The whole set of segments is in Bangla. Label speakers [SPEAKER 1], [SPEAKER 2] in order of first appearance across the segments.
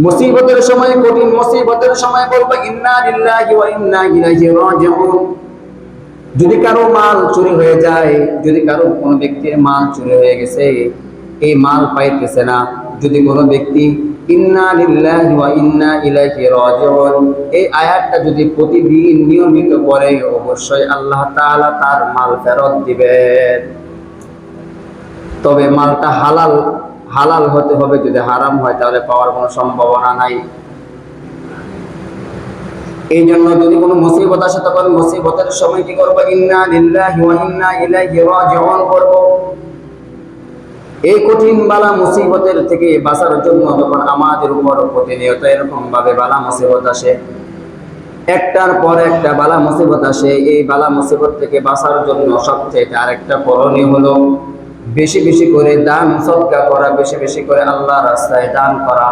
[SPEAKER 1] মুসিবতের সময়, কঠিন মুসিবতের সময় বলবো ইন্না লিল্লাহি ওয়া ইন্না ইলাইহি রাজিউন। যদি কারো মাল চুরি হয়ে যায়, যদি কারো কোনো ব্যক্তির মাল চুরি হয়ে গেছে, এই মাল পাইতেছে না, যদি কোনো ব্যক্তি ইন্না লিল্লাহি ওয়া ইন্না ইলাইহি রাজিউন এই আয়াতটা যদি প্রতিদিন নিয়মিত পড়ে, অবশ্যই আল্লাহ তাআলা তার মাল ফেরত দিবেন। তবে মালটা হালাল হালাল হতে হবে, যদি হারাম হয় তাহলে পাওয়ার কোনো সম্ভাবনা নাই। এই জন্য যদি কোনো মুসিবত আসে, তখন মুসিবতের সময় কি করবো? ইন্না লিল্লাহি ওয়া ইন্না ইলাইহি রাজিউন করব। এই কঠিন বালা মুসিবতের থেকে বাঁচার জন্য যখন আমাদের উপর প্রতিনিয়ত এরকম ভাবে বালা মুসিবত আসে, একটার পর একটা বালা মুসিবত আসে, এই বালা মুসিবত থেকে বাঁচার জন্য সবচেয়ে আরেকটা করণীয় হলো বেশি বেশি করে দান সদকা করা, বেশি বেশি করে আল্লাহর রাস্তায় দান করা।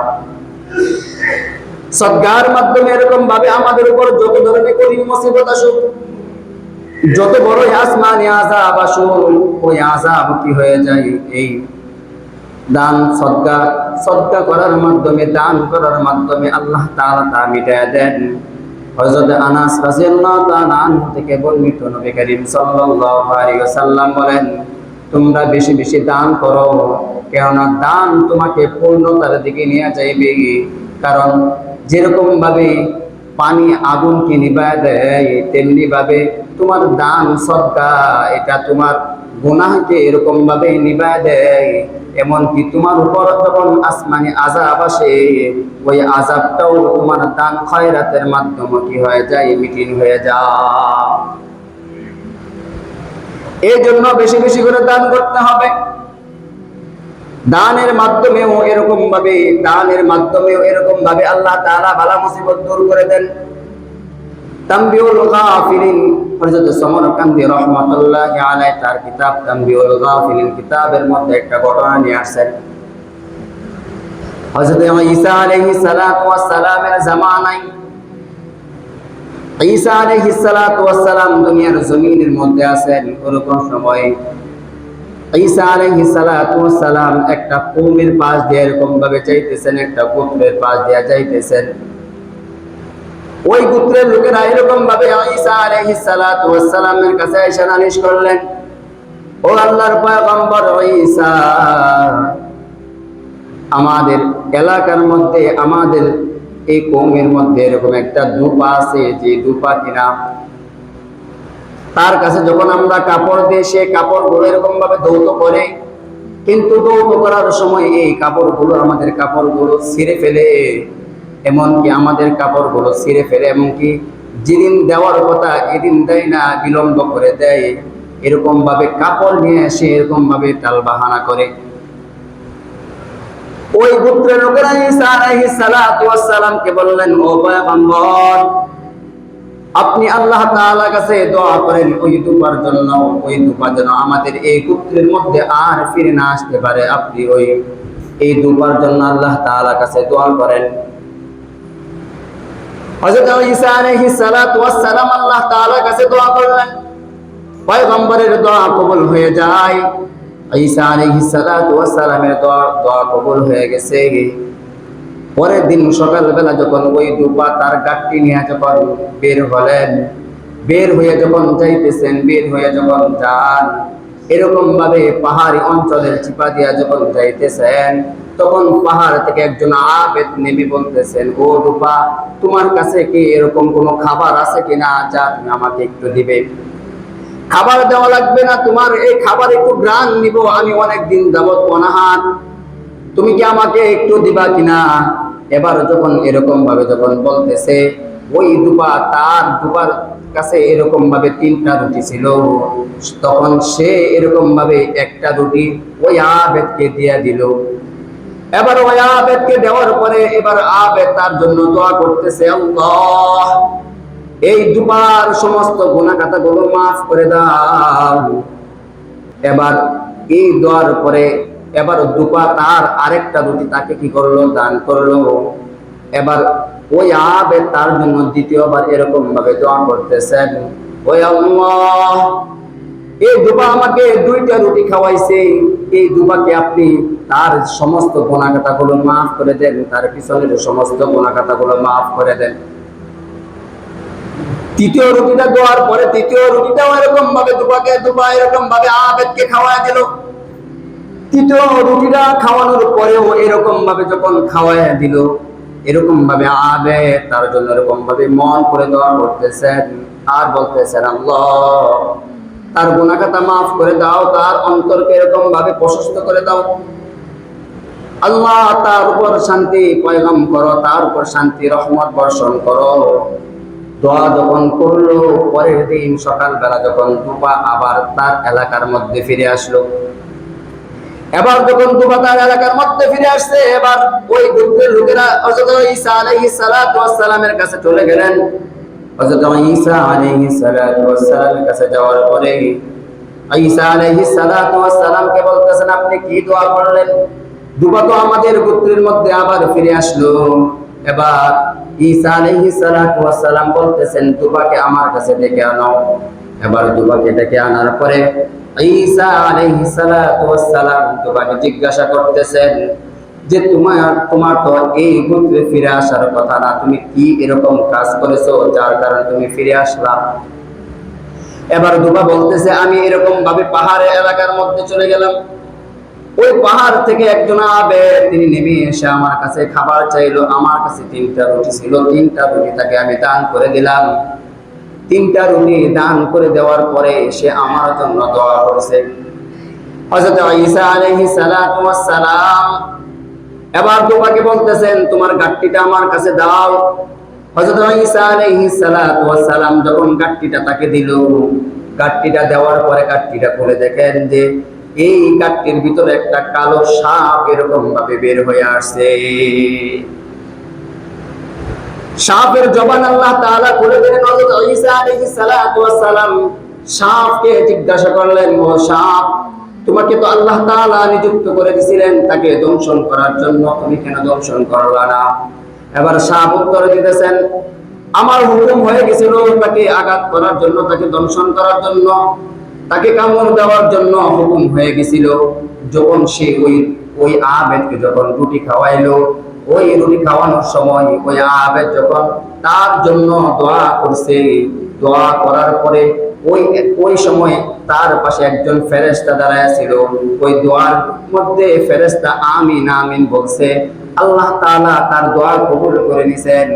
[SPEAKER 1] সদকার মাধ্যমে এরকম ভাবে আমাদের উপর যত ধরনের কঠিন মুসিবত আসুক, যত বড় আসমানি আযাব আসুক, ওই আযাব কি হয়ে যায় এই দান সদকা করার মাধ্যমে, দান করার মাধ্যমে আল্লাহ তাআলা তা মিটায় দেন। হযরত আনাস রাদিয়াল্লাহু তাআলা আনহু থেকে বর্ণিত, নবী করিম সাল্লাল্লাহু আলাইহি ওয়াসাল্লাম বলেন, তোমরা বেশি বেশি দান করো, কেননা দান তোমাকে পূর্ণতার দিকে নিয়ে যাইবে। কারণ যেরকম ভাবে পানি আগুনকে নিভায় দেয়, তেমনি ভাবে তোমার দান সদকা এটা তোমার গুনাহকে এরকম ভাবে নিভায় দেয়। এমনকি তোমার উপর যখন আসমানি আযাব আসে, ওই আযাবটাও তোমার দান খয়রাতের মাধ্যমে কি হয়ে যায়? মিটিং হয়ে যায়। এই জন্য বেশি বেশি করে দান করতে হবে। দানের মাধ্যমেও এরকম ভাবে আল্লাহ তাআলা বালা মুসিবত দূর করে দেন। তানবিহুল গাফিলিন, হযরত সমরকান্দি রাহমাতুল্লাহি আলাইহি তার কিতাব তানবিহুল গাফিলিন কিতাবের মধ্যে একটা ঘটনা নিয়ে আসেন। হযরত ঈসা আলাইহিস সালাতু ওয়াস সালামের জামানায়, ঈসা আলাইহিস সালাতু ওয়াস সালাম দুনিয়ার জমিনের মধ্যে আছেন। ওরকম সময় ঈসা আলাইহিস সালাতু ওয়াস সালাম একটা কওমের পাশ দিয়ে এরকম ভাবে যাইতেছেন, একটা গোত্রের পাশ দিয়ে যাইতেছেন। ওই গোত্রের লোকেরা এরকম ভাবে ঈসা আলাইহিস সালাতু ওয়াস সালামের কাছে এসে নালিশ করলেন, ও আল্লাহর পয়গম্বর ঈসা, আমাদের এলাকার মধ্যে, আমাদের এই কওমের মধ্যে এরকম একটা দুপা আছে, যে দুপা কিনা তার কাছে যখন আমরা কাপড় দিই, সে কাপড়গুলো এরকম ভাবে ধৌত করে, কিন্তু ধৌত করার সময় এই কাপড়গুলো, আমাদের কাপড়গুলো ছিঁড়ে ফেলে। এমনকি আমাদের কাপড়গুলো ছিঁড়ে ফেলে, এমনকি যেদিন দেওয়ার কথা এদিন দেয় না, বিলম্ব করে দেয়। এরকম ভাবে কাপড় নিয়ে এসে এরকম ভাবে টালবাহানা করে। ওই গোত্রের লোকেরা ঈসা আলাইহিস সালাতু ওয়াস সালামকে বললেন, ও পয়গম্বর, আপনি আল্লাহ তাআলার কাছে দোয়া করেন ওই দুপার জন্য, ওই দুপা যেন আমাদের এই গোত্রের মধ্যে আর ফিরে না আসতে পারে। আপনি এই দুপার জন্য আল্লাহ তাআলার কাছে দোয়া করেন। হযরত ঈসা আলাইহিস সালাতু ওয়াস সালাম আল্লাহ তাআলার কাছে দোয়া করলেন, পয়গম্বরের দোয়া কবুল হয়ে যায়। ঈসা আলাইহিস সালাতু ওয়াস সালামের দোয়া কবুল হয়ে গেছে। পরের দিন সকালবেলা যখন ওই দুপা তার গাঠটি নিয়ে যখন বের হলেন, বের হয়ে যখন যাইতেছেন, বের হয়ে যখন যান, এরকম ভাবে পাহাড়ি অঞ্চলের চিপা দিয়া যখন যাইতেছেন, তখন পাহাড় থেকে একজন আবেদ নেমে বলতেছেন, ও দুপা, তোমার কাছে কি এরকম কোনো খাবার আছে কিনা, যা তুমি আমাকে একটু দিবে? খাবার দেওয়া লাগবে না, তোমার এই খাবার একটু গ্রান নিব, আমি অনেক দিন যাবত অনাহার, তুমি কি আমাকে একটু দিবা কিনা? এবার যখন এরকম ভাবে যখন বলতেছে, ওই দুপার কাছে এরকম ভাবে 3টা রুটি ছিল, তখন সে এরকম ভাবে একটা রুটি ওই আবেদকে দিয়ে দিল। এবার ওই আবেদকে দেওয়ার পরে এবার আবেদ তার জন্য দোয়া করতেছে, আল্লাহ, এই দুপার সমস্ত গুনাহ খাতাগুলো মাফ করে দাও। এবার এই দোয়ার পরে এবার দুপা তার আরেকটা রুটি তাকে কি করলো? দান করলো। এবার ওই আবেদ তার জন্য দ্বিতীয়বার এরকম ভাবে দোয়া করতেছেন, ওই আল্লাহ, এই দুপা আমাকে 2টা রুটি খাওয়াইছে, এই দুবাকে আপনি তার সমস্ত গুনাহগাতাগুলো মাফ করে দেন, তার পিছনের সমস্ত গুনাহগাতাগুলো মাফ করে দেন। তৃতীয় রুটিটা দেওয়ার পরে তৃতীয় রুটিটাও এরকম ভাবে দুবা এরকম ভাবে আবেদকে খাওয়ায় দিল। তৃতীয় রুটিটা খাওয়ানোর পরেও এরকম ভাবে যখন খাওয়ায় দিল, এরকম ভাবে আবেদ তার জন্য এরকম ভাবে মন করে দোয়া করতেছেন আর বলতেছেন, আল্লাহ তার গুনাহগাতা মাফ করে দাও, তার অন্তরকে এরকম ভাবে প্রশস্ত করে দাও। আল্লাহ তার উপর শান্তি পয়গাম করো, তার উপর শান্তি রহমত বর্ষণ করো। দোয়া যখন করলো, পরের দিন সকালবেলা যখন দুবা আবার তার এলাকার মধ্যে ফিরে আসলো, এবার যখন দুবা তার এলাকার মধ্যে ফিরে আসছে, এবার ওই গোত্রের লোকেরা হযরত ঈসা আলাইহিস সালাতু ওয়াস সালামের কাছে চলে গেলেন। হযরত ঈসা আলাইহিস সালাতু ওয়াস সালামের কাছে যাওয়ার পরে ঈসা আলাইহিস সালাতু ওয়াস সালামকে বলতেছেন, আপনি কি দোয়া করলেন? দুবা তো আমাদের গোত্রের মধ্যে আবার ফিরে আসলো। এবার ঈসা আলাইহিস সালাতু ওয়াস সালাম বলতেছেন, দুবাকে আমার কাছে ডেকে আনো। এবার দুবাকে ডেকে আনার পরে ঈসা আলাইহিস সালাতু ওয়াস সালাম দুবাকে জিজ্ঞাসা করতেছেন যে, তোমার তো এই গোত্রে ফিরে আসার কথা না, তুমি কি এরকম কাজ করেছো যার কারণে তুমি ফিরে আসলা? এবার দুবা বলতেছে, আমি এরকম ভাবে পাহাড়ের এলাকার মধ্যে চলে গেলাম। ওই পাহাড় থেকে একজন আবেদ তিনি নেমে এসে আমার কাছে খাবার চাইলো। আমার কাছে 3টা রুটি ছিল, 3টা রুটি তাকে আমি দান করে দিলাম। 3টা রুটি দান করে দেওয়ার পরে সে আমার জন্য দোয়া করেছে। হযরত ঈসা আলাইহিস সালাতু ওয়াস সালাম এবার দুবাকে বলতেছেন, তোমার গাট্টিটা আমার কাছে দাও। হযরত ঈসা আলাইহিস সালাতু ওয়াস সালাম যখন গাট্টিটা তাকে দিল, গাট্টিটা দেওয়ার পরে গাট্টিটা খুলে দেখেন যে এই গাট্টির ভিতরে একটা কালো সাপ এরকম ভাবে বের হয়ে আসছে। সাপের জবান আল্লাহ তাআলা খুলে দিলেন। হযরত ঈসা আলাইহিস সালাতু ওয়াস সালাম সাপকে জিজ্ঞাসা করলেন, ও সাপ, তোমাকে তো আল্লাহ তাআলা নিযুক্ত করে দিয়েছিলেন তাকে দংশন করার জন্য, তুমি কেন দংশন করলা না? এবার সাপ উত্তর দিতেছেন, আমার হুকুম হয়ে গেছিল তাকে আঘাত করার জন্য, তাকে দংশন করার জন্য, তাকে কামড় দেওয়ার জন্য হুকুম হয়ে গেছিল। যখন সে ওই আবেদকে যখন রুটি খাওয়াইলো, ওই রুটি খাওয়ানোর সময় ওই আবেদ যখন তার জন্য দোয়া করছে, দোয়া করার পরে ওই সময় তার পাশে একজন ফেরেশতা দাঁড়ায় ছিল। ওই দোয়ার মধ্যে ফেরেশতা আমিন আমিন বলছে, আল্লাহ তাআলা তার দোয়া কবুল করে নিছেন।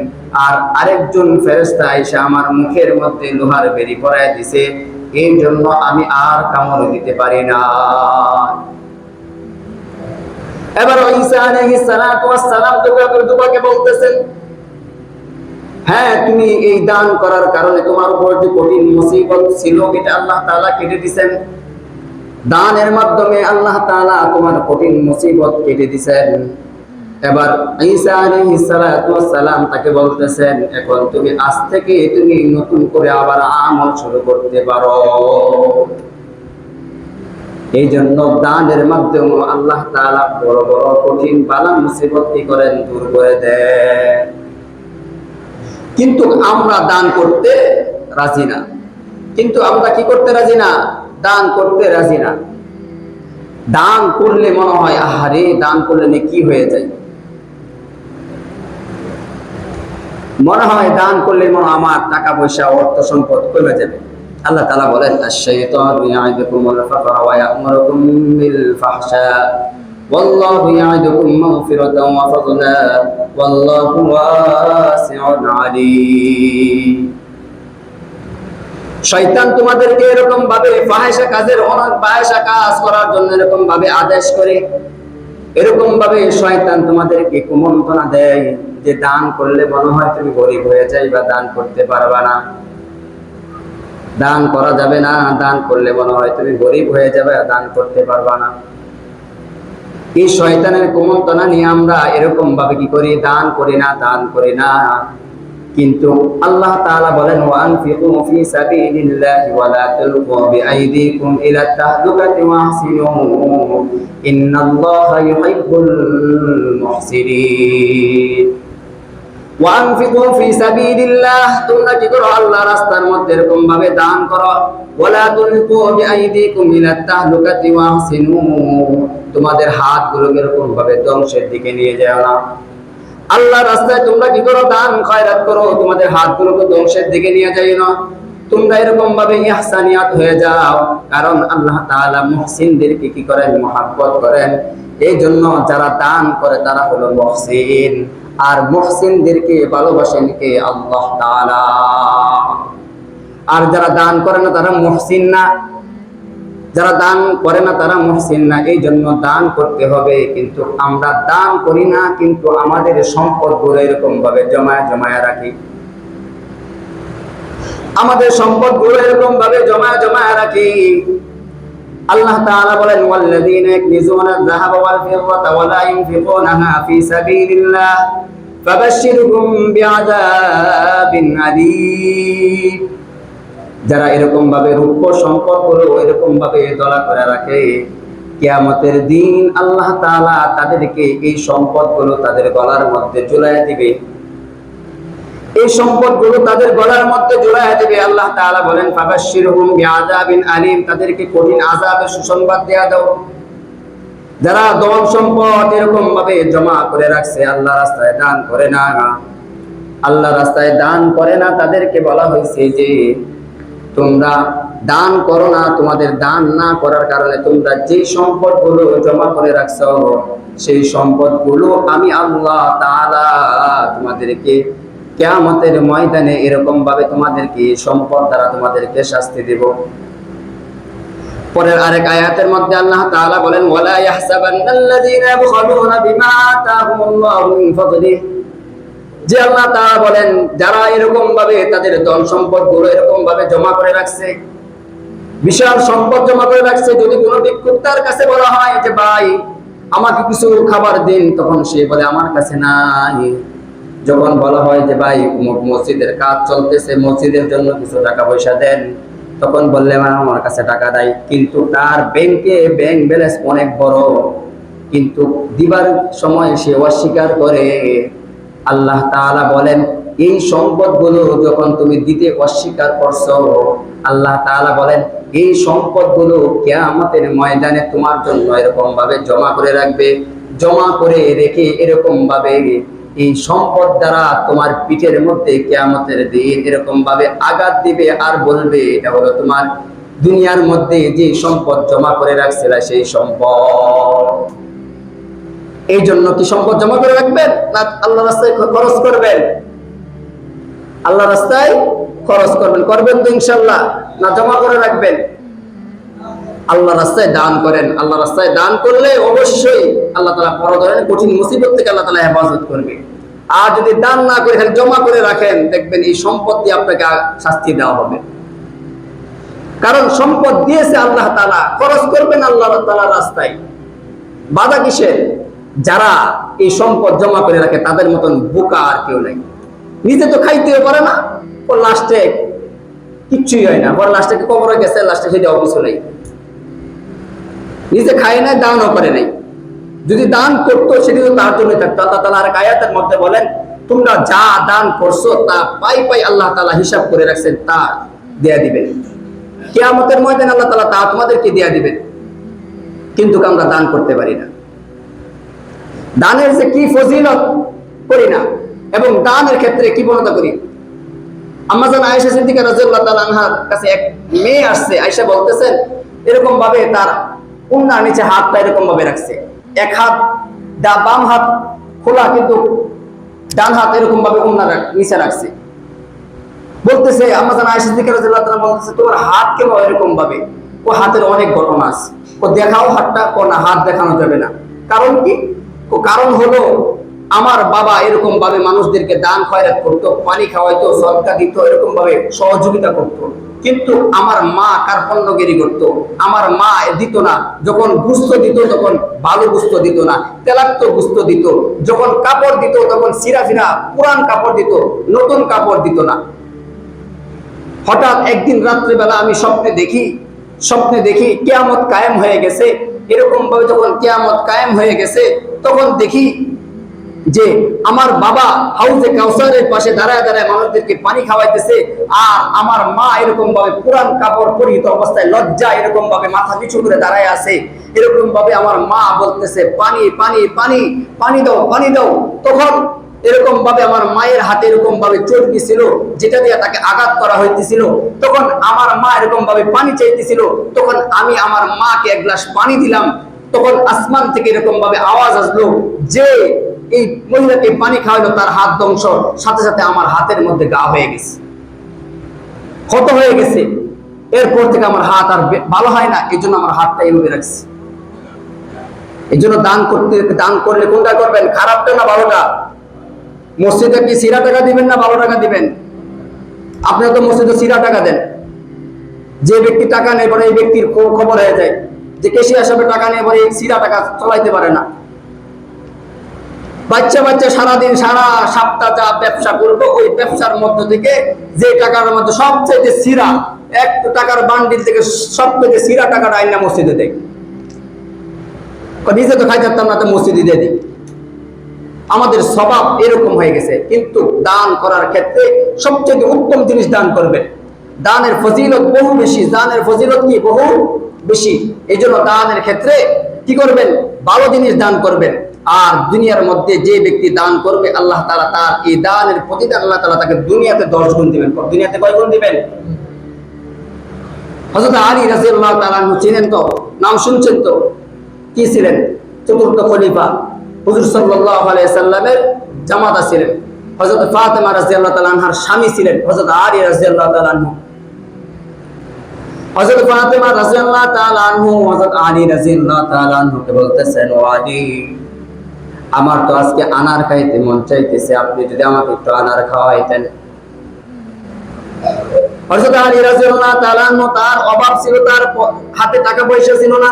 [SPEAKER 1] আর আরেকজন ফেরেশতা এসে আমার মুখের মধ্যে লোহার বেড়ি পরায় দিছে, এই জন্য আমি আর কামড় দিতে পারি না। এবার ঈসা আলাইহিস সালাতু ওয়াস সালাম দুবাকে বলতেছেন, হ্যাঁ, তুমি এই দান করার কারণে তোমার উপর যে কঠিন মুসিবত ছিল এটা আল্লাহ তাআলা কেটে দিয়েছেন। দানের মাধ্যমে আল্লাহ তাআলা তোমার কঠিন মুসিবত কেটে দিয়েছেন। এবার ঈসা আলাইহিস সালাতু ওয়াস সালাম তাকে বলতেছেন, এখন তুমি আজ থেকে তুমি নতুন করে আবার আমল শুরু করতে পারো। এই জন্য দানের মাধ্যমে আল্লাহ তাআলা বড় বড় কঠিন বালা মুসিবত কি করেন, দূর করে দেন। কিন্তু আমরা দান করতে রাজি না। কিন্তু আমরা কি করতে রাজি না? দান করতে রাজি না। দান করলে মনে হয় আহারে, দান করলে কি হয়ে যায়, মনে হয় দান করলে মনে আমার টাকা পয়সা অর্থ সম্পদ কমে যাবে। আল্লাহ তাআলা বলেন, আশ-শাইতানু ইয়া'iদুকুমুল ফাকরা ওয়া ইয়া'মুরুকুম বিল ফাহশা ওয়াল্লাহু ইয়া'iদুকুম মাগফিরাতাও ওয়া ফাদলা ওয়াল্লাহু ওয়াসিউন আলীম। শয়তান তোমাদেরকে এরকম ভাবে ফাহিশা কাজ করার জন্য এরকম ভাবে আদেশ করে, এরকম ভাবে শয়তান তোমাদেরকে কুমন্ত্রণা দেয় যে দান করলে মনে হয় তুমি গরিব হয়ে যাইবা, দান করতে পারবা না, দান করা যাবে না, দান করলে মনে হয় তুমি গরিব হয়ে যাবে, দান করতে পারবা না। এই শয়তানের কুমন্ত্রণা নিয়ে আমরা এরকম ভাবে কি করি, দান করি না। কিন্তু আল্লাহ তাআলা বলেন, ওয়া আনফিকু ফি সাবিলিল্লাহি ওয়া লা তুলকু বিআইদিকুম ইলা তাহলুকাতি ওয়া আহসিনু ইন্নাল্লাহা ইউহিব্বুল মুহসিনিন। ওয়ানফিকু ফি সাবিলিল্লাহ, তোমরা কি করো আল্লাহর রাস্তার মধ্যে এরকম ভাবে দান করো। ওয়ালা তুলকু বিআইদিকুম ইলা তাহলুকাতি ওয়াহসিনু, তোমাদের হাতগুলো এরকম ভাবে ধ্বংসের দিকে নিয়ে যাও না। আল্লাহর রাস্তায় তোমরা কি করো? দান খয়রাত করো, তোমাদের হাতগুলোকে ধ্বংসের দিকে নিয়ে যাও না। তোমরা এরকম ভাবে ইহসানিয়াত হয়ে যাও, কারণ আল্লাহ তাআলা মুহসিনদেরকে কি করেন? মহব্বত করেন। এই জন্য যারা দান করে তারা হলো মুহসিন, আর মুহসিনদেরকে ভালোবাসেন কে? আল্লাহ তাআলা। আর যারা দান করে না তারা মুহসিন না, যারা দান করে না তারা মুহসিন না। এই জন্য দান করতে হবে, কিন্তু আমরা দান করি না, কিন্তু আমাদের সম্পদগুলো এরকম ভাবে জমায় জমায় রাখি। আমাদের সম্পদগুলো এরকম ভাবে জমায় জমায় রাখি। আল্লাহ তাআলা বলেন, ওয়াল্লাযীনা ইয়াকনিজুনা আয-যাহাবা ওয়াল ফিদ্দাতা ওয়া লা ইউনফিকুনাহা ফী সাবিলিল্লাহ ফাবাশশিরহুম বিআযাবিন আলীম। যারা এরকম ভাবে রূপ সম্পদগুলো এরকম ভাবে দলা করে রাখে, কিয়ামতের দিন আল্লাহ তাআলা তাদেরকে এই সম্পদগুলো তাদের গলার মধ্যে ঝুলাইয়া দিবে। এই সম্পদগুলো তাদের গলার মধ্যে ঝুলাইয়া দিবে। আল্লাহ তাআলা বলেন, ফাবাশশিরহুম বিআযাবিন আলীম, তাদেরকে কঠিন আযাবের সুসংবাদ দেয়া দাও। যারা ধন সম্পদ এরকম ভাবে জমা করে রাখছে, আল্লাহ রাস্তায় দান করে না, আল্লাহ রাস্তায় দান করে না, তাদেরকে বলা হয়েছে যে তোমরা দান করো না। তোমাদের দান না করার কারণে তোমরা যে সম্পদগুলো জমা করে রাখছো, সেই সম্পদগুলো আমি আল্লাহ তাআলা তোমাদেরকে কিয়ামতের ময়দানে এরকম ভাবে তোমাদেরকে সম্পদ দ্বারা তোমাদেরকে শাস্তি দেব। পরের আরেক আয়াতের মধ্যে আল্লাহ তাআলা বলেন, ওয়ালা ইয়াহসাবান্নাল্লাযীনা ইয়াবখালুনা বিমা আতাহুমুল্লাহু মিন ফাদলিহি, যে আল্লাহ তাআলা বলেন যারা এরকম ভাবে তাদের ধন সম্পদ গুলো এরকম ভাবে জমা করে রাখছে, বিশাল সম্পদ জমা করে রাখছে, যদি কোনো ভিক্ষুকতার কাছে বলা হয় যে ভাই আমাকে কিছু খাবার দিন, তখন সে বলে আমার কাছে নাই। যখন বলা হয় যে ভাই মসজিদের কাজ চলতেছে, মসজিদের জন্য কিছু টাকা পয়সা দেন, তখন বললে আমার কাছে টাকা নাই। কিন্তু তার ব্যাংকে ব্যাংক ব্যালেন্স অনেক বড়, কিন্তু দিবার সময় সে অস্বীকার করে। আল্লাহ তাআলা বলেন এই সম্পদগুলো যখন তুমি দিতে অস্বীকার করছো, আল্লাহ তাআলা বলেন এই সম্পদগুলো কিয়ামতের ময়দানে তোমার জন্য এরকম ভাবে জমা করে রাখবে, জমা করে রেখে এরকম ভাবে এই সম্পদ দ্বারা তোমার পিঠের মধ্যে কিয়ামতের দিন এরকম ভাবে আঘাত দিবে, আর বলবে এটা হলো তোমার দুনিয়ার মধ্যে যে সম্পদ জমা করে রাখছিল সেই সম্পদ। এই জন্য কি সম্পদ জমা করে রাখবেন না আল্লাহ রাস্তায় খরচ করবেন? আল্লাহ রাস্তায় খরচ করবেন, করবেন তো ইনশাআল্লাহ, না জমা করে রাখবেন? আল্লাহ রাস্তায় দান করেন। আল্লাহ রাস্তায় দান করলে অবশ্যই আল্লাহ তাআলা বড় ধরনের কঠিন মুসিবত থেকে আল্লাহ তাআলা হেফাজত করবে। আর যদি দান না করে খালি জমা করে রাখেন, দেখবেন এই সম্পদ দিয়ে আপনাকে শাস্তি দেওয়া হবে। কারণ সম্পদ দিয়েছে আল্লাহ তাআলা, খরচ করবেন আল্লাহ তাআলার রাস্তায়। বাধা কিসের? যারা এই সম্পদ জমা করে রাখে তাদের মতন বোকা আর কেউ নাই। নিজে তো খাইতেও পারে না, ওর লাস্টে কিচ্ছুই হয় না, ওর লাস্টে কবরে গেছে, লাস্টে সেটা অবশ্য নেই। নিজে খায় নাই, দানও করে নাই। যদি দান করতো সেটি তো তার জন্য থাকতো। আল্লাহ তাআলা আর আয়াতের মধ্যে বলেন তোমরা যা দান করছো তা পাই পাই আল্লাহ তাআলা হিসাব করে রাখছেন, তা দেয়া দিবেন কিয়ামতের ময়দানে। আল্লাহ তাআলা তা তোমাদেরকে দেয়া দিবেন, কিন্তু আমরা দান করতে পারি না। দানের যে কি ফজিলত করি না, এবং দানের ক্ষেত্রে কি বর্ণনা করি। আম্মা জান আয়েশা সিদ্দিকা রাদিয়াল্লাহু তাআলা আনহার কাছে এক মেয়ে আসছে, আয়েশা বলতেছেন এরকম ভাবে তার উন্নার নিচে হাতটা এরকম ভাবে রাখছে, এক হাত বাম হাত খোলা, কিন্তু ডান হাত এরকম ভাবে উন্নার নিচে রাখছে। বলতেছে আম্মা জান আয়েশা সিদ্দিকা রাদিয়াল্লাহু তাআলা বলতেছে তোমার হাত কেন এরকম ভাবে? ও হাতের অনেক ঘটনা আছে, ও দেখাও হাতটা, ও না হাত দেখানো যাবে না। কারণ কি? কারণ হলো আমার বাবা এরকম ভাবে মানুষদেরকে দান খয়রাত করতো, পানি খাওয়াইতো, সদকা দিত, এরকম ভাবে সহযোগিতা করতো। কিন্তু আমার মা কার্পণ্যগিরি করতো। আমার মা দিত না, যখন গুস্ত দিত তখন ভালো গুস্ত দিত না, তেলাক্ত গুস্ত দিত। যখন কাপড় দিত তখন সিরা ফিরা পুরান কাপড় দিত, নতুন কাপড় দিত না। হঠাৎ একদিন রাত্রিবেলা আমি স্বপ্নে দেখি কিয়ামত কায়েম হয়ে গেছে। এরকম ভাবে যখন কিয়ামত কায়েম হয়ে গেছে, তখন দেখি যে আমার বাবা হাউজে কাউসারের পাশে দাঁড়ায় দাঁড়ায় মানুষদেরকে পানি খাওয়াইতেছে, আর আমার মা এরকম ভাবে পুরান কাপড় পরিহিত অবস্থায় লজ্জা এরকম ভাবে মাথা নিচু করে দাঁড়ায় আছে, এরকম ভাবে আমার মা বলতেছে পানি পানি পানি, পানি দাও পানি দাও। তখন এরকম ভাবে আমার মায়ের হাতে এরকম ভাবে চর্বি ছিল যেটা দিয়ে তাকে আঘাত করা হইতেছিল। তখন আমার মা এরকম ভাবে পানি চাইতেছিল, তখন আমি আমার মাকে এক গ্লাস পানি দিলাম। তখন আসমান থেকে এরকম ভাবে আওয়াজ আসলো যে এই মহিলাকে পানি খাওয়াইলো, তার হাত ধ্বংস, সাথে সাথে আমার হাতের মধ্যে গা হয়ে গেছে, ক্ষত হয়ে গেছে। এরপর থেকে আমার হাত আর ভালো হয় না, এই জন্য আমার হাতটা এভাবে রাখছি। এই জন্য দান করলে কোনটা করবেন, খারাপটা না ভালোটা? মসজিদে কি সিরা টাকা দিবেন না ভালো টাকা দিবেন? আপনারা তো মসজিদে সিরা টাকা দেন। যে ব্যক্তি টাকা নেই পরে এই ব্যক্তির খবর হয়ে যায় যে কেশিয়া সাহেব টাকা নিয়ে পরে সিরা টাকা চলাইতে পারে না। বাচ্চা বাচ্চা সারাদিন সারা সপ্তাহ যা ব্যবসা করবো, ওই ব্যবসার মধ্যে থেকে যে টাকার মধ্যে সবচেয়ে সিরা, এক টাকার বান্ডিল থেকে সবচেয়ে সিরা টাকাটা আইনা মসজিদে দেয়। নিজে তো খাইতে পারতাম না, তো মসজিদে দিয়ে দিই। আমাদের স্বভাব এরকম হয়ে গেছে। কিন্তু দান করার ক্ষেত্রে সবচেয়ে উত্তম জিনিস দান করবেন। দানের ফজিলত বহু বেশি, দানের ফজিলত কি বহু বেশি। এই জন্য দানের ক্ষেত্রে কি করবেন, ভালো জিনিস দান করবেন। আর দুনিয়ার মধ্যে যে ব্যক্তি দান করবে, আল্লাহ তাআলা তার এই দানের প্রতিদান আল্লাহ তাআলা তাকে দুনিয়াতে 10 গুণ দিবেন। দুনিয়াতে কয় গুণ দিবেন? হযরত আলী রাদিয়াল্লাহু তাআলা চিনেন তো, নাম শুনছেন তো? কি ছিলেন? চতুর্থ খলিফা, হুজুর সাল্লাল্লাহু আলাইহি সাল্লামের জামাতা ছিলেন। হযরত ফাতেমা রাদিয়াল্লাহু তাআলা আনহার স্বামী ছিলেন হযরত আলী রাদিয়াল্লাহু তাআলা আনহু। হযরত ফাতেমা রাদিয়াল্লাহু তাআলা আনহু হযরত আলী রাদিয়াল্লাহু তাআলা আনহুকে বলতেছেন, ও আলী, আমার তো আজকে আনার খাইতে মন চাইতেছে, আপনি যদি আমাকে একটু আনার খাওয়াইতেন। হযরত আলী রাদিয়াল্লাহু তাআলা আনহু, তার অভাব ছিল, তার হাতে টাকা পয়সা ছিল না।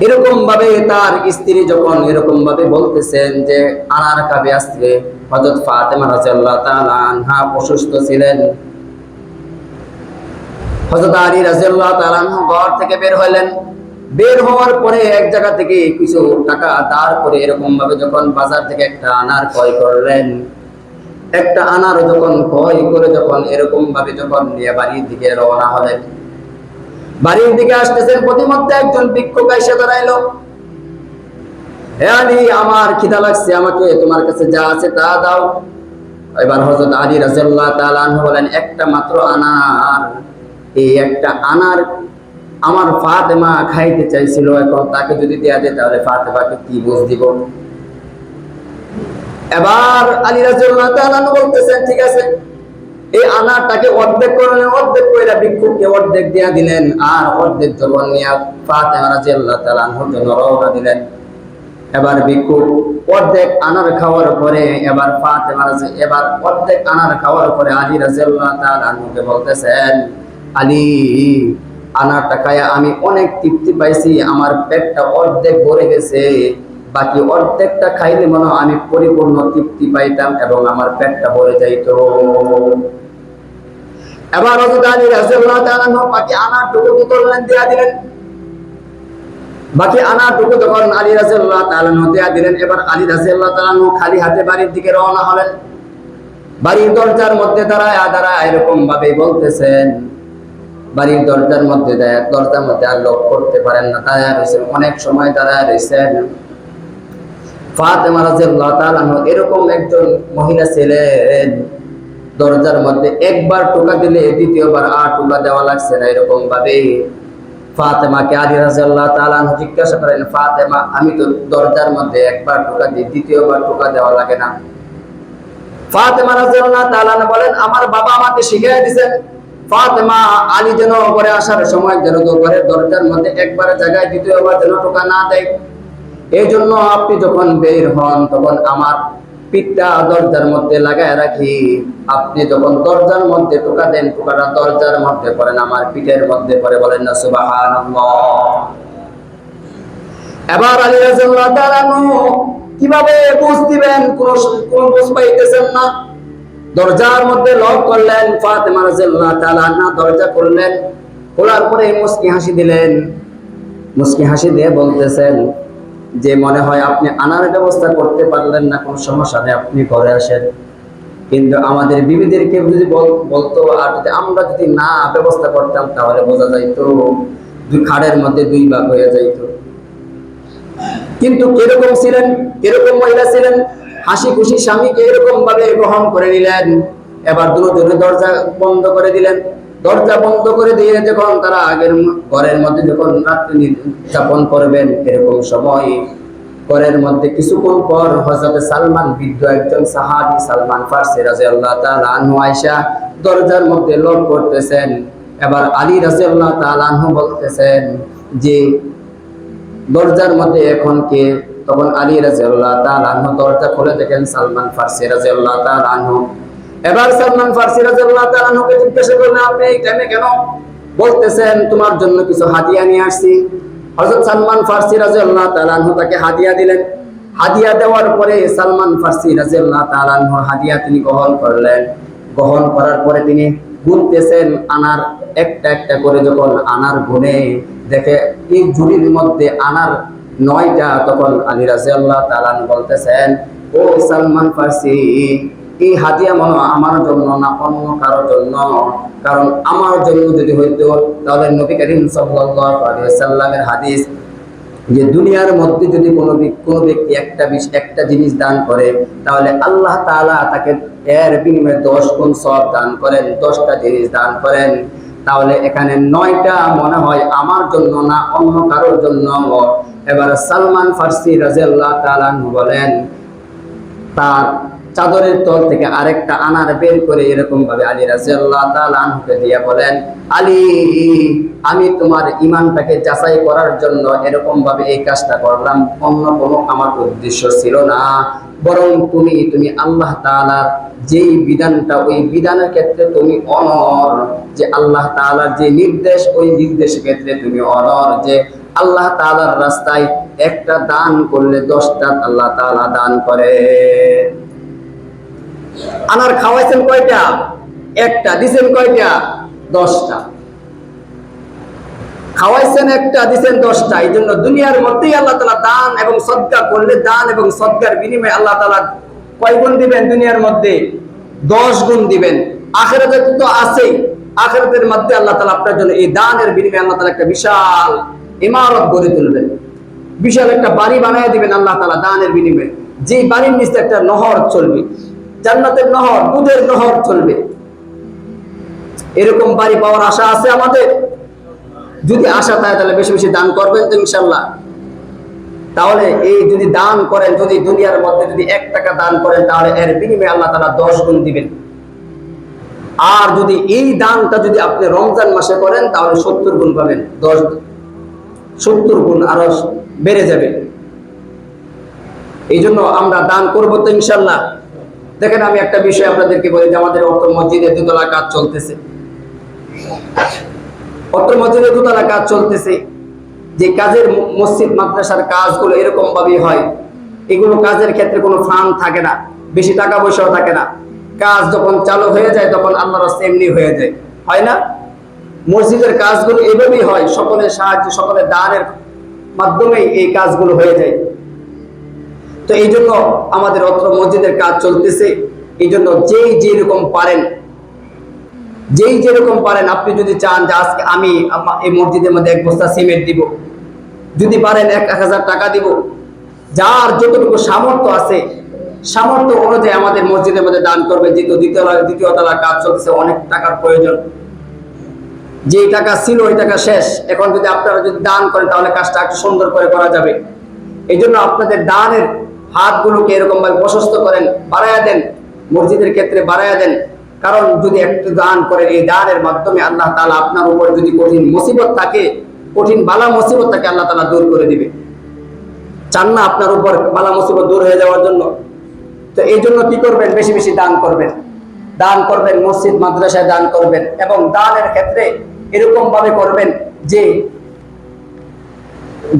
[SPEAKER 1] এরকম ভাবে তার স্ত্রী যখন এরকম ভাবে বলতেছেন যে আনার খাবে, আসলে হযরত ফাতেমা রাদিয়াল্লাহু তাআলা আনহা অসুস্থ ছিলেন। হযরত আলী রাদিয়াল্লাহু তাআলা আনহু ঘর থেকে বের হলেন। বের হওয়ার পরে এক জায়গা থেকে কিছু টাকা ধার করে এরকম ভাবে যখন বাজার থেকে একটা আনার ক্রয় করলেন, একটা আনার যখন ক্রয় করে যখন এরকম ভাবে যখন নিয়ে বাড়ির দিকে রওনা হলেন, বাড়ির দিকে আসতেছেন, প্রতিমধ্যে একজন ভিক্ষুক এসে দাঁড়াইলো। হে আলী, আমার খিদা লাগছে, আমাকে তোমার কাছে যা আছে তা দাও। এবার হযরত আলী রাদিয়াল্লাহু তাআলা আনহু বলেন, একটা মাত্র আনার, এই একটা আনার আমার ফাতেমা খাইতে চাইছিল, এখন তাকে যদি দেয়া যায় তাহলে ফাতেমাকে কি বুঝ দিব? এবার আলী রাদিয়াল্লাহু তাআলা আনহু বলতেছেন, ঠিক আছে, এই আনারটাকে অর্ধেক করলেন, অর্ধেক কইরা ভিক্ষুককে অর্ধেক দেয়া দিলেন, আর অর্ধেক যখন নিয়ে ফাতেমা রাদিয়াল্লাহু তাআলা আনহুর জন্য রওনা দিলেন। এবার ভিক্ষুক অর্ধেক আনার খাওয়ার পরে এবার এবার অর্ধেক আনার খাওয়ার পরে আলী রাদিয়াল্লাহু তাআলা আনহুকে বলতেছেন, আলী, আনারটা খায়া আমি অনেক তৃপ্তি পাইছি, আমার পেটটা অর্ধেক ভরে গেছে, বাকি অর্ধেকটা খাইলে মনে হয় আমি পরিপূর্ণ তৃপ্তি পাইতাম এবং আমার পেটটা ভরে যাইত। এবার হযরত আলী রাদিয়াল্লাহু তাআলা আনহু বাকি আনারটুকু তুললেন, দেয়া দিলেন। বাকি আনারটুকু যখন আলী রাদিয়াল্লাহু তাআলা আনহু দেয়া দিলেন, এবার আলী রাদিয়াল্লাহু তাআলা আনহু খালি হাতে বাড়ির দিকে রওনা হলেন। বাড়ির দরজার মধ্যে দাঁড়ায় এরকম ভাবে বলতেছেন, বাড়ির দরজার মধ্যে আর লক করতে পারেন না, দাঁড়ায় রয়েছেন, অনেক সময় দাঁড়ায় রয়েছেন। ফাতেমা রাদিয়াল্লাহু তাআলা আনহা এরকম একজন মহিলা ছিলেন, দরজার মধ্যে একবার টোকা দিলে দ্বিতীয়বার আর টোকা দেওয়া লাগছে না। এরকম ভাবে ফাতেমাকে আলী রাদিয়াল্লাহু তাআলা আনহা জিজ্ঞাসা করেন, ফাতেমা, আমি তো দরজার মধ্যে একবার টোকা দিই, দ্বিতীয়বার টোকা দেওয়া লাগে না? ফাতেমা রাদিয়াল্লাহু তাআলা আনহা বলেন, আমার বাবা আমাকে শিখিয়ে দিয়েছেন, ফাতেমা, আলী যেন ঘরে আসার সময় যেন ঘরের দরজার মধ্যে একবার জায়গায় দ্বিতীয়বার যেন টোকা না দেয়। এই জন্য আপনি যখন বের হন তখন আমার পিঠটা দরজার মধ্যে লাগায় রাখি, আপনি যখন দরজার মধ্যে টোকা দেন, টোকাটা দরজার মধ্যে পড়েন, আমার পিঠের মধ্যে পড়ে, বলেন না সুবহানাল্লাহ। এবার আলী রাদিয়াল্লাহু তাআলা কিভাবে বুঝ দিবেন, কোন বুঝ পাইতেছেন না। দরজার মধ্যে লক করলেন, ফাতেমা রাদিয়াল্লাহু তাআলা আনহা দরজা খুললেন, খোলার পরে মুস্কি হাসি দিলেন, মুস্কি হাসি দিয়ে বলতেছেন, যে মনে হয় আপনি আনার ব্যবস্থা করতে পারলেন না, কোনো সমস্যা নেই, আপনি ঘরে আসেন। কিন্তু আমাদের বিবিদেরকে যদি বলতো, আর যদি আমরা যদি না ব্যবস্থা করতাম, তাহলে বোঝা যাইতো দুই খাড়ের মধ্যে দুই ভাগ হয়ে যাইতো। কিন্তু কিরকম ছিলেন, কিরকম মহিলা ছিলেন, হাসি খুশি স্বামীকে এরকম ভাবে গ্রহণ করে নিলেন। এবার দুজনে দরজা বন্ধ করে দিলেন। দরজা বন্ধ করে দিয়ে যখন তারা আগের ঘরের মধ্যে যখন রাত্রি যাপন করবেন, এরকম সময় ঘরের মধ্যে কিছুক্ষণ পর হযরত সালমান, বৃদ্ধ একজন সাহাবী সালমান ফারসি রাদিয়াল্লাহু তাআলা আনহু আয়েশা দরজার মধ্যে লক করতেছেন। এবার আলী রাদিয়াল্লাহু তাআলা আনহু বলতেছেন যে দরজার মধ্যে এখন কে? তখন আলী রাদিয়াল্লাহু তাআলা আনহু দরজা খুলে দেখেন সালমান ফারসি রাদিয়াল্লাহু তাআলা আনহু। এবার সালমান ফারসি রাদিয়াল্লাহু তাআলা আনহুকে জিজ্ঞাসা করলেন, আপনি এই টাইমে কেন? বলতেছেন তোমার জন্য কিছু হাদিয়া নিয়ে আসছি। হযরত সালমান ফারসি রাদিয়াল্লাহু তাআলা আনহু তাকে হাদিয়া দিলেন। হাদিয়া দেওয়ার পরে সালমান ফারসি রাদিয়াল্লাহু তাআলা আনহু হাদিয়া তিনি গ্রহণ করলেন। গ্রহণ করার পরে তিনি গুনতেছেন আনার, একটা একটা করে যখন আনার গুনে দেখে এই ঝুড়ির মধ্যে আনার 9টা, তখন আলী রাদিয়াল্লাহু তাআলা বলতেছেন, ও সালমান ফারসি, এই হাদিয়া মনে আমার জন্য না অন্য কারোর জন্য? কারণ আমার জন্য যদি হইতো তাহলে নবী করিম সাল্লাল্লাহু আলাইহি ওয়াসাল্লামের হাদিস যে দুনিয়ার মধ্যে যদি কোনো ব্যক্তি একটা জিনিস দান করে, তাহলে আল্লাহ তাআলা তাকে এর বিনিময়ে 10 গুণ সওয়াব দান করেন। 10টা জিনিস দান করেন, তাহলে এখানে 9টা মনে হয় আমার জন্য না অন্য কারোর জন্য। এবার সালমান ফারসি রাদিয়াল্লাহু তাআলা বলেন, তার চাদরের তল থেকে আরেকটা আনার বের করে এরকম ভাবে আলী রাদিয়াল্লাহু তাআলা আনহুকে দিয়ে বলেন, আলী, আমি তোমার ঈমানটাকে যাচাই করার জন্য এরকম ভাবে এই কাজটা করলাম, অন্য কোনো আমার উদ্দেশ্য ছিল না। বরং তুমি আল্লাহ তাআলার যেই বিধানটা, ওই বিধানের ক্ষেত্রে তুমি অনর, যে আল্লাহ তাআলার যে নির্দেশ, ওই নির্দেশের ক্ষেত্রে তুমি অনর, যে আল্লাহ তাআলার রাস্তায় একটা দান করলে 10টা আল্লাহ তাআলা দান করে। আনার খাওয়াইছেন কয়টা? একটা। দিছেন কয়টা? 10টা। খাওয়াইছেন একটা, দিছেন 10টা। এই জন্য দুনিয়ার মধ্যেই আল্লাহ তাআলা দান এবং সদকা করলে, দান এবং সদকার বিনিময়ে আল্লাহ তাআলা কয় গুণ দিবেন? দুনিয়ার মধ্যে 10 গুণ দিবেন। আখিরাতে তো আছেই, আখিরাতের মধ্যে আল্লাহ তাআলা আপনার জন্য এই দানের বিনিময়ে আল্লাহ তাআলা একটা বিশাল ইমারত গড়ে তুলবেন, বিশাল একটা বাড়ি বানিয়ে দিবেন আল্লাহ তাআলা দানের বিনিময়ে। যে বাড়ির নিচে একটা নহর চলবে, জান্নাতের নহর, দুধের নহর চলবে। এরকম বাড়ি পাওয়ার আশা আছে আমাদের? যদি আশা থাকে তাহলে বেশি বেশি দান করবেন তো ইনশাআল্লাহ। তাহলে এই যদি দান করেন, যদি দুনিয়ার মধ্যে যদি 1 টাকা দান করেন, তাহলে এর বিনিময়ে আল্লাহ তাআলা 10 গুণ দিবেন। আর যদি এই দানটা যদি আপনি রমজান মাসে করেন, তাহলে 70 গুণ পাবেন। 70 গুণ আরো বেড়ে যাবে। এই জন্য আমরা দান করবো তো ইনশাআল্লাহ। দেখেন, আমি একটা বিষয় আপনাদেরকে বলি যে আমাদের অত্র মসজিদে 2তলা কাজ চলতেছে। অত্র মসজিদে 2তলা কাজ চলতেছে। যে কাজের মসজিদ মাদ্রাসার কাজগুলো এরকম ভাবেই হয়। এগুলো কাজের ক্ষেত্রে কোনো ফান্ড থাকে না, বেশি টাকা পয়সাও থাকে না। কাজ যখন চালু হয়ে যায় তখন আল্লাহর রাস্তায় এমনি হয়ে যায়, হয় না? মসজিদের কাজগুলো এভাবেই হয়, সকলের সাহায্য, সকলের দানের মাধ্যমেই এই কাজগুলো হয়ে যায়। তো এই জন্য আমাদের অত্র মসজিদের কাজ চলতেছে। এই জন্য যেই যেরকম পারেন, আপনি যদি চান যে আজকে আমি এই মসজিদের মধ্যে 1 বস্তা সিমেন্ট দিব, যদি পারেন 1000 টাকা দিব, যার যতটুকু সামর্থ্য আছে সামর্থ্য অনুযায়ী আমাদের মসজিদের মধ্যে দান করবে। যেহেতু দ্বিতীয় তলার কাজ চলতেছে, অনেক টাকার প্রয়োজন। যে টাকা ছিল ওই টাকা শেষ। এখন যদি আপনারা যদি দান করেন তাহলে কাজটা একটু সুন্দর করে করা যাবে। এই জন্য আপনাদের দানের হাতগুলোকে এরকম ভাবে প্রশস্ত করেন, বাড়াইয়া দেন, মসজিদের ক্ষেত্রে বাড়াইয়া দেন। কারণ যদি একটু দান করেন, এই দানের মাধ্যমে আল্লাহ তাআলা আপনার উপর যদি কঠিন মুসিবত থাকে, কঠিন বালা মুসিবত থাকে, আল্লাহ তাআলা দূর করে দিবে। চান না আপনার উপর বালা মুসিবত দূর হয়ে যাওয়ার জন্য? তো এই জন্য কি করবেন? বেশি বেশি দান করবেন। দান করবেন, মসজিদ মাদ্রাসায় দান করবেন। এবং দানের ক্ষেত্রে এরকম ভাবে করবেন যে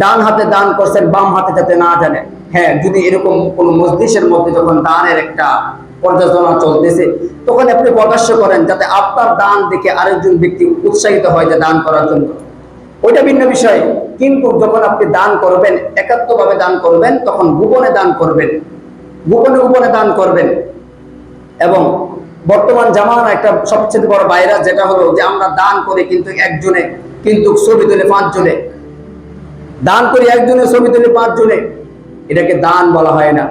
[SPEAKER 1] ডান হাতে দান করছেন, বাম হাতে যাতে না জানে। হ্যাঁ, যদি এরকম কোন মসজিদের মধ্যে যখন দানের একটা পর্যালোচনা চলতেছে, তখন আপনি প্রকাশ্য করেন, যাতে আপনার দান দেখে আরেকজন ব্যক্তি উৎসাহিত হয় যে দান করার জন্য। ওইটা ভিন্ন বিষয়। কিন্তু যখন আপনি দান করবেন, একাত্মভাবে দান করবেন, তখন গোপনে দান করবেন, গোপনে গোপনে দান করবেন। এবং বর্তমান জামানা একটা সবচেয়ে বড় ভাইরাস যেটা হলো যে আমরা দান করি কিন্তু একজনে কিন্তু ছবি তুলে 5 জনে, দান করি একজনের ছবি তুলে 5 জনে, এটাকে দান বলা হয় না।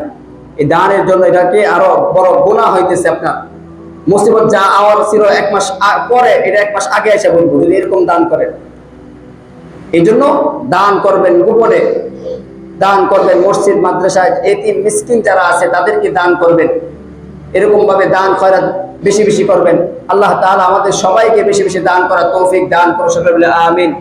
[SPEAKER 1] এই দানের জন্য এটাকে আরো বড় গুনাহ হইতেছে। আপনার মুসিবত যা আওয়ার ছিল 1 মাস পরে, এটা 1 মাস আগে এসে বলবো যদি এরকম দান করেন। এই জন্য দান করবেন গোপনে, দান করবেন মসজিদ মাদ্রাসায় এতিম মিসকিন যারা আছে তাদেরকে দান করবেন। এরকম ভাবে দান খয়রাত বেশি বেশি করবেন। আল্লাহ তাআলা আমাদের সবাইকে বেশি বেশি দান করার তৌফিক দান করুন, সকলে বলে আমিন।